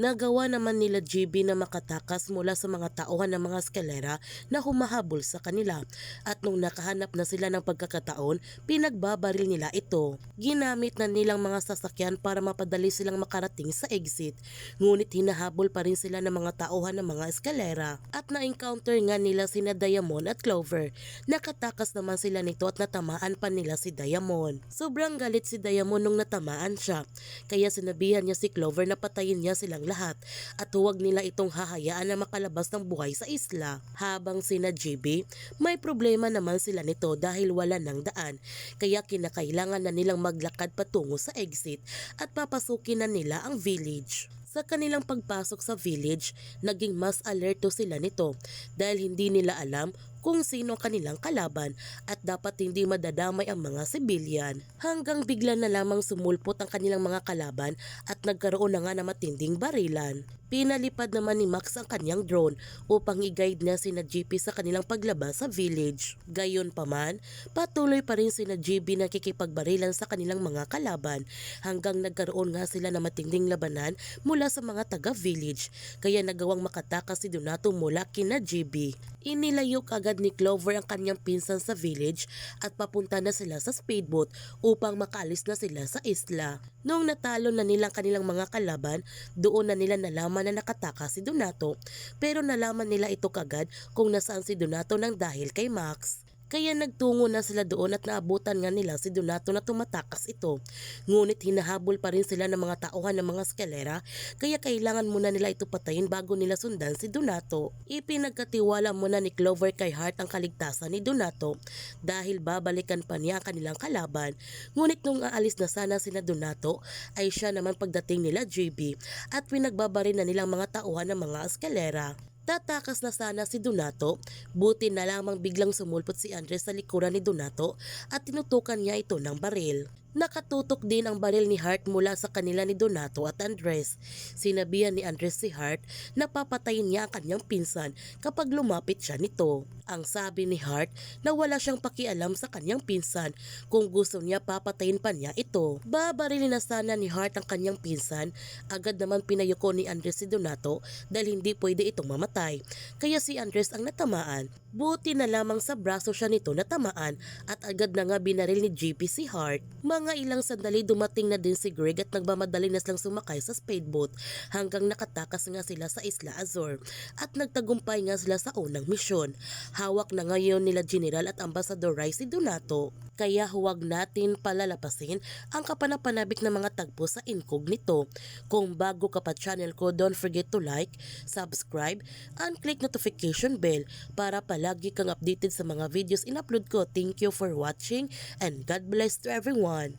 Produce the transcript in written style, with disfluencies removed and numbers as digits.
Nagawa naman nila GB na makatakas mula sa mga tauhan ng mga eskalera na humahabol sa kanila at nung nakahanap na sila ng pagkakataon, pinagbabaril nila ito. Ginamit na nilang mga sasakyan para mapadali silang makarating sa exit, ngunit hinahabol pa rin sila ng mga tauhan ng mga eskalera at na-encounter nga nila sina Diamond at Clover. Nakatakas naman sila nito at natamaan pa nila si Diamond. Sobrang galit si Diamond nung natamaan siya, kaya sinabihan niya si Clover na patayin niya silang lahat at huwag nila itong hahayaan na makalabas ng buhay sa isla. Habang sina GB, may problema naman sila nito dahil wala ng daan, kaya kinakailangan na nilang maglakad patungo sa exit at papasukin na nila ang village. Sa kanilang pagpasok sa village, naging mas alerto sila nito dahil hindi nila alam kung sino kanilang kalaban at dapat hindi madadamay ang mga sibilyan. Hanggang bigla na lamang sumulpot ang kanilang mga kalaban at nagkaroon na nga na matinding barilan. Pinalipad naman ni Max ang kanyang drone upang i-guide na sina GP sa kanilang paglabas sa village. Gayon pa man, patuloy pa rin sina GB na kikipagbarilan sa kanilang mga kalaban hanggang nagkaroon nga sila na matinding labanan mula sa mga taga-village, kaya nagawang makatakas si Donato mula kina GB. Inilayok agad ni Clover ang kanyang pinsan sa village at papunta na sila sa speedboat upang makaalis na sila sa isla. Noong natalo na nilang kanilang mga kalaban, doon na nila nalaman na nakatakas si Donato, pero nalaman nila ito kagad kung nasaan si Donato nang dahil kay Max. Kaya nagtungo na sila doon at naabutan nga nila si Donato na tumatakas ito. Ngunit hinahabol pa rin sila ng mga tauhan ng mga eskalera, kaya kailangan muna nila ito patayin bago nila sundan si Donato. Ipinagkatiwala muna ni Clover kay Heart ang kaligtasan ni Donato dahil babalikan pa niya ang kanilang kalaban. Ngunit nung aalis na sana sina Donato ay siya naman pagdating nila GB at pinagbabarin na nilang mga tauhan ng mga eskalera. Tatakas na sana si Donato, buti na lamang biglang sumulpot si Andres sa likuran ni Donato at tinutukan niya ito ng baril. Nakatutok din ang baril ni Heart mula sa kanila ni Donato at Andres. Sinabihan ni Andres si Heart na papatayin niya ang kanyang pinsan kapag lumapit siya nito. Ang sabi ni Heart na wala siyang pakialam sa kanyang pinsan, kung gusto niya papatayin pa niya ito. Babarilin na sana ni Heart ang kanyang pinsan, agad naman pinayuko ni Andres si Donato dahil hindi pwede itong mamatay. Kaya si Andres ang natamaan. Buti na lamang sa braso siya nito natamaan at agad na nga binaril ni GP si Heart. Mga ilang sandali dumating na din si Greg at nagmamadali na silang sumakay sa speedboat hanggang nakatakas nga sila sa Isla Azor at nagtagumpay nga sila sa unang misyon. Hawak na ngayon nila General at Ambassador Rai si Donato. Kaya huwag natin palalapasin ang kapanapanabik na mga tagpo sa incognito. Kung bago ka pa channel ko, don't forget to like, subscribe, and click notification bell para palagi kang updated sa mga videos in-upload ko. Thank you for watching and God bless to everyone.